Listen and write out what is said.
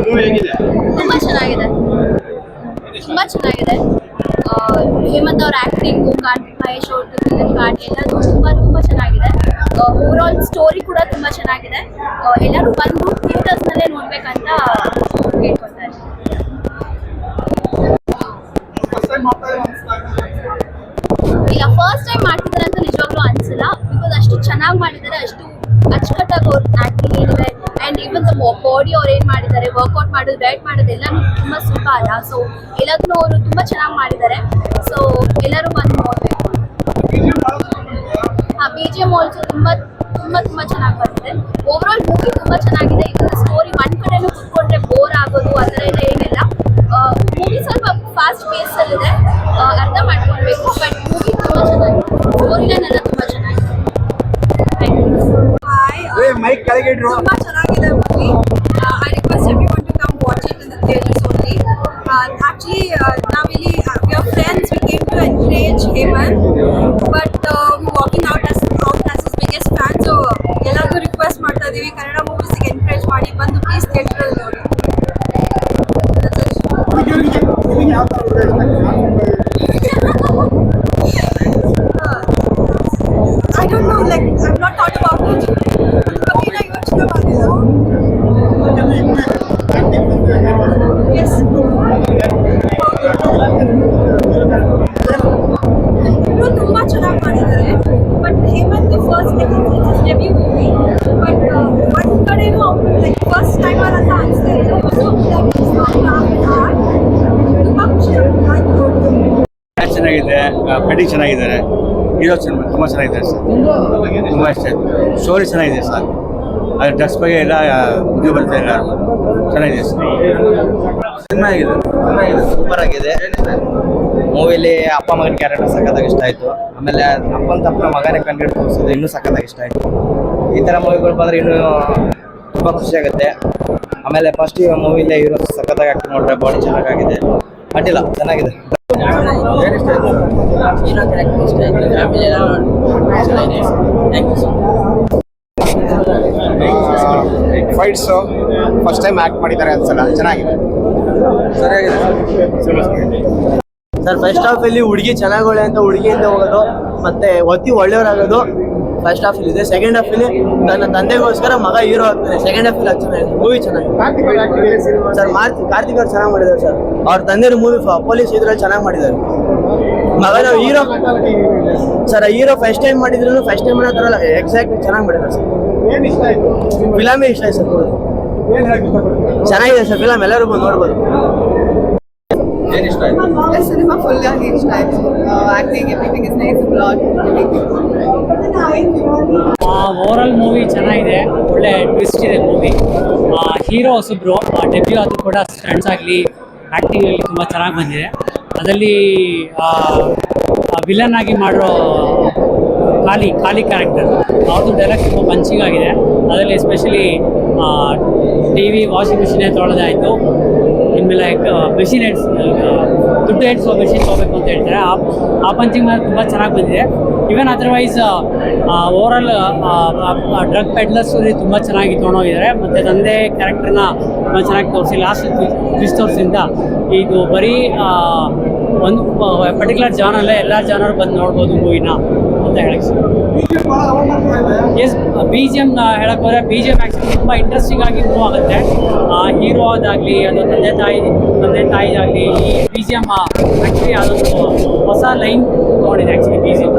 Movie ಹೇಗಿದೆ? ತುಂಬಾ ಚೆನ್ನಾಗಿದೆ. ಹೇಮಂತ್ ಅವ್ರ ಆಕ್ಟಿಂಗ್, ಕಾರ್ತಿಕ್ ಮಹೇಶ್ ಅವ್ರದ್ದು ವಿಲನ್ ಕಾರ್ಡ್ ಎಲ್ಲದೂ ತುಂಬಾ ಚೆನ್ನಾಗಿದೆ. ಓವರ್ ಆಲ್ ಸ್ಟೋರಿ ಕೂಡ ತುಂಬಾ ಚೆನ್ನಾಗಿದೆ. ಎಲ್ಲರೂ ಬಂದು ಥಿಯೇಟರ್ಸ್ ನಲ್ಲೇ ನೋಡ್ಬೇಕಂತ ಕೇಳ್ಕೊತಾರೆ. ಇಲ್ಲ, ಫಸ್ಟ್ ಟೈಮ್ ಮಾಡ್ತಿದ್ದಾರೆ ಅಂತ ನಿಜವಾಗ್ಲೂ ಅನ್ಸಿಲ್ಲ. ಬಿಕಾಸ್ ಅಷ್ಟು ಚೆನ್ನಾಗಿ ಮಾಡಿದ್ದಾರೆ, ಅಷ್ಟು ಅಚ್ಚುಕಟ್ಟಾಗಿ ಅವ್ರ ಆಕ್ಟಿಂಗ್ ಏನಿದೆ ಆ್ಯಂಡ್ ಈವನ್ ದ ಬಾಡಿ ಅವ್ರು ಏನು ಮಾಡಿದ್ದಾರೆ, ವರ್ಕೌಟ್ ಮಾಡೋದು, ಡಯಟ್ ಮಾಡೋದು ಎಲ್ಲನೂ ತುಂಬ ಸುಲಭ ಅಲ್ಲ. ಸೊ ಎಲ್ಲದನ್ನೂ ಅವರು ತುಂಬ ಚೆನ್ನಾಗಿ ಮಾಡಿದ್ದಾರೆ. ಸೊ ಎಲ್ಲರೂ ಬಂದು ನೋಡಬೇಕು. BGM ಆಲ್ಸೋ ತುಂಬ ಚೆನ್ನಾಗಿ ಬಂದಿದೆ. ಓವರ್ ಆಲ್ ಮೂವಿ ತುಂಬ ಚೆನ್ನಾಗಿದೆ. ಇದು ಸ್ಟೋರಿ ಒಂದು ಕಡೆನೂ ಕೂತ್ಕೊಂಡ್ರೆ ಬೋರ್ ಆಗೋದು ಆ ಥರ ಎಲ್ಲ ಏನಿಲ್ಲ. ಮೂವಿ ಸ್ವಲ್ಪ ಫಾಸ್ಟ್ ಪೇಸಲ್ಲಿದೆ, ಅರ್ಥ ಮಾಡ್ಕೊಳ್ಬೇಕು. ಬಟ್ ಮೂವಿ ತುಂಬ ಚೆನ್ನಾಗಿದೆ, ಸ್ಟೋರಿ ಲೈನ್ ಎಲ್ಲ ತುಂಬ ಚೆನ್ನಾಗಿದೆ. ಮೈಕ್ ಕೆಳಗೆ ಇಡ್ರು. ತುಂಬಾ ಚೆನ್ನಾಗಿದೆ movie. I request everyone to come watch it in the theaters only. Actually, navilli we are friends. We came to encourage Hemant, but we walking out as his biggest fan. So ಎಲ್ಲರಿಗೂ request ಮಾಡ್ತಾ ಇದೀವಿ, Kannada movies ಗೆ encourage ಮಾಡಿ, ಬಂದು please theatre ಅಲ್ಲಿ ನೋಡಿ. I don't know, like I've not thought about it. Kavina, ಯೋಚನೆ ಮಾಡಿಲ್ಲ. Yes. ಇನ್ನು ತುಂಬಾ ಚೆನ್ನಾಗಿ ಮಾಡಿದ್ದಾರೆ. But Hemant first it's debut movie. But ಒಂದ್ ಕಡೆನೂ ಲೈಕ್ ಫಸ್ಟ್ ಟೈಮರ್ ಅಂತ ಅನಿಸ್ತಾ ಇಲ್ಲ. ತುಂಬಾ ಖುಷಿ ಆಯ್ತು. ಚೆನ್ನಾಗಿದೆ, ಕಡಿ ಚೆನ್ನಾಗಿದ್ದಾರೆ, ಹೀರೋ ತುಂಬ ಚೆನ್ನಾಗಿದೆ ಸರ್, ತುಂಬ ಇಷ್ಟ. ಸ್ಟೋರಿ ಚೆನ್ನಾಗಿದೆ ಸರ್, ಅದು ಡ್ರೆಸ್ ಬಗ್ಗೆ ಎಲ್ಲ ಇದು ಬರುತ್ತೆ, ಎಲ್ಲ ಚೆನ್ನಾಗಿದೆ ಸರ್. ಚೆನ್ನಾಗಿದೆ, ಸೂಪರ್ ಆಗಿದೆ. ಮೂವಿಲಿ ಅಪ್ಪ ಮಗನ ಕ್ಯಾರೆಕ್ಟರ್ ಸಖತ್ತಾಗಿ ಇಷ್ಟ ಆಯಿತು. ಆಮೇಲೆ ಅಪ್ಪನ ತಪ್ಪನ ಮಗನೇ ಕಂಡು ತೋರಿಸೋದು ಇನ್ನೂ ಸಖತ್ತಾಗಿ ಇಷ್ಟ ಆಯಿತು. ಈ ಥರ ಮೂವಿಗಳು ಬಂದರೆ ಇನ್ನೂ ತುಂಬ ಖುಷಿಯಾಗುತ್ತೆ. ಆಮೇಲೆ ಫಸ್ಟ್ ಮೂವಿಲೇ ಹೀರೋ ಸಖತ್ತಾಗಿ ಆ್ಯಕ್ಟ್ ಮಾಡಿದ್ರೆ ಬಾಡಿ ಚೆನ್ನಾಗಾಗಿದೆ, ಅಡ್ಡಿಲ್ಲ ಚೆನ್ನಾಗಿದೆ. ಹೀರೋ ಕ್ಯಾರೆಕ್ಟರ್ ಇಷ್ಟ ಆಯಿತು, ಫ್ಯಾಮಿಲಿ ಎಲ್ಲ ಚೆನ್ನಾಗಿದೆ. Thank you. Fights first time act ಮಾಡಿದ್ದಾರೆ ಅನ್ಸಲ್ಲ, ಚೆನ್ನಾಗಿದೆ, ಸರಿಯಾಗಿದೆ ಸರ್. ಫಸ್ಟ್ ಹಾಫ್ ಅಲ್ಲಿ ಹುಡುಗಿ ಚೆನ್ನಾಗೋಳೆ ಅಂತ ಹುಡುಗಿಯಿಂದ ಹೋಗೋದು, ಮತ್ತೆ ಒತ್ತಿ ಒಳ್ಳೆಯವರಾಗೋದು ಫಸ್ಟ್ ಹಾಫ್ ಇದೆ. ಸೆಕೆಂಡ್ ಹಾಫ್ ಅಲ್ಲಿ ನನ್ನ ತಂದೆಗೋಸ್ಕರ ಮಗ ಹೀರೋ ಆಗ್ತಾನೆ. ಸೆಕೆಂಡ್ ಹಾಫ್ ಅಲ್ಲಿ ಚೆನ್ನಾಗಿದೆ, ಮೂವಿ ಚೆನ್ನಾಗಿದೆ ಸರ್. ಕಾರ್ತಿಕ್ ಅವ್ರು ಚೆನ್ನಾಗಿ ಮಾಡಿದ್ದಾರೆ ಸರ್. ಅವ್ರ ತಂದೆ ಮೂವಿ ಪೊಲೀಸ್ ಇದ್ರಲ್ಲಿ ಚೆನ್ನಾಗಿ ಮಾಡಿದ್ದಾರೆ. ಮಗನ hero sir, hero first time ಮಾಡಿದ್ರು ಫಸ್ಟ್ ಟೈಮ್ ಅನ್ನೋ ಥರ ಎಕ್ಸಾಕ್ಟ್ ಚೆನ್ನಾಗಿ ಮಾಡಿದ್ದಾರೆ ಸರ್. ಫಿಲಮೇ ಇಷ್ಟ ಆಯ್ತು ಸರ್, ಚೆನ್ನಾಗಿದೆ ಸರ್ ಫಿಲಮ್, ಎಲ್ಲರೂ ಬಂದು ನೋಡ್ಬೋದು. ಸಿನಿಮಾ ಫುಲ್ ಆಗಿ ಇಷ್ಟ ಆಯ್ತು. Acting everything is nice, blog overall movie ಚೆನ್ನಾಗಿದೆ, ಒಳ್ಳೆ ಟ್ವಿಸ್ಟ್ ಇದೆ ಮೂವಿ. ಹೀರೋ ಹೊಸಬ್ರು ಡೆಬ್ಯೂ ಆದರೂ ಕೂಡ ಸ್ಟಂಟ್ಸ್ ಆಗಲಿ ಆ್ಯಕ್ಟಿಂಗಲ್ಲಿ ತುಂಬ ಚೆನ್ನಾಗಿ ಬಂದಿದೆ. ಅದರಲ್ಲಿ ವಿಲನ್ ಆಗಿ ಮಾಡೋ ಖಾಲಿ ಕ್ಯಾರೆಕ್ಟರ್ ಅವ್ರದ್ದು ಡೈರೆಕ್ಟ್ ತುಂಬ ಪಂಚಿಂಗಾಗಿದೆ. ಅದರಲ್ಲಿ ಎಸ್ಪೆಷಲಿ TV ವಾಷಿಂಗ್ ಮಿಷಿನೇ ತೊಗೊಳ್ಳೋದಾಯಿತು. ಇನ್ಮೇಲೆ ಮೆಷಿನ್ ಹೆಡ್ಸ್ ದುಡ್ಡು ಹೆಡ್ಸೋ ಮೆಷಿನ್ ತೊಗೋಬೇಕು ಅಂತ ಹೇಳ್ತಾರೆ. ಆ ಪಂಚಿಂಗ್ ಮೇಲೆ ತುಂಬ ಚೆನ್ನಾಗಿ ಬಂದಿದೆ. Even otherwise overall drug peddlers ತುಂಬ ಚೆನ್ನಾಗಿ ತೊಗೊಂಡೋಗಿದ್ದಾರೆ. ಮತ್ತು ತಂದೆ ಕ್ಯಾರೆಕ್ಟರ್ನ ತುಂಬ ಚೆನ್ನಾಗಿ ತೋರಿಸಿ ಲಾಸ್ಟ್ ಟ್ವಿಸ್ಟ್ ತೋರಿಸಿಂದ ಇದು ಬರೀ ಒಂದು ಪರ್ಟಿಕ್ಯುಲರ್ ಜಾನರಲ್ಲೇ ಎಲ್ಲ ಜಾನರ್ ಬಂದು ನೋಡ್ಬೋದು ಮೂವಿನ ಅಂತ ಹೇಳಕ್ಕೆ. ಎಸ್, BGM ಹೇಳಕ್ಕೆ ಹೋದರೆ BGM ಆ್ಯಕ್ಚುಲಿ ತುಂಬ ಇಂಟ್ರೆಸ್ಟಿಂಗ್ ಆಗಿ ಮೂವ್ ಆಗುತ್ತೆ. ಹೀರೋ ಅದಾಗಲಿ ಅದು ತಂದೆ ತಾಯಿದಾಗಲಿ ಈ BGM ಆ್ಯಕ್ಚುಲಿ ಅದೊಂದು ಹೊಸ ಲೈನ್ ತೊಗೊಂಡಿದೆ ಆ್ಯಕ್ಚುಲಿ BGM.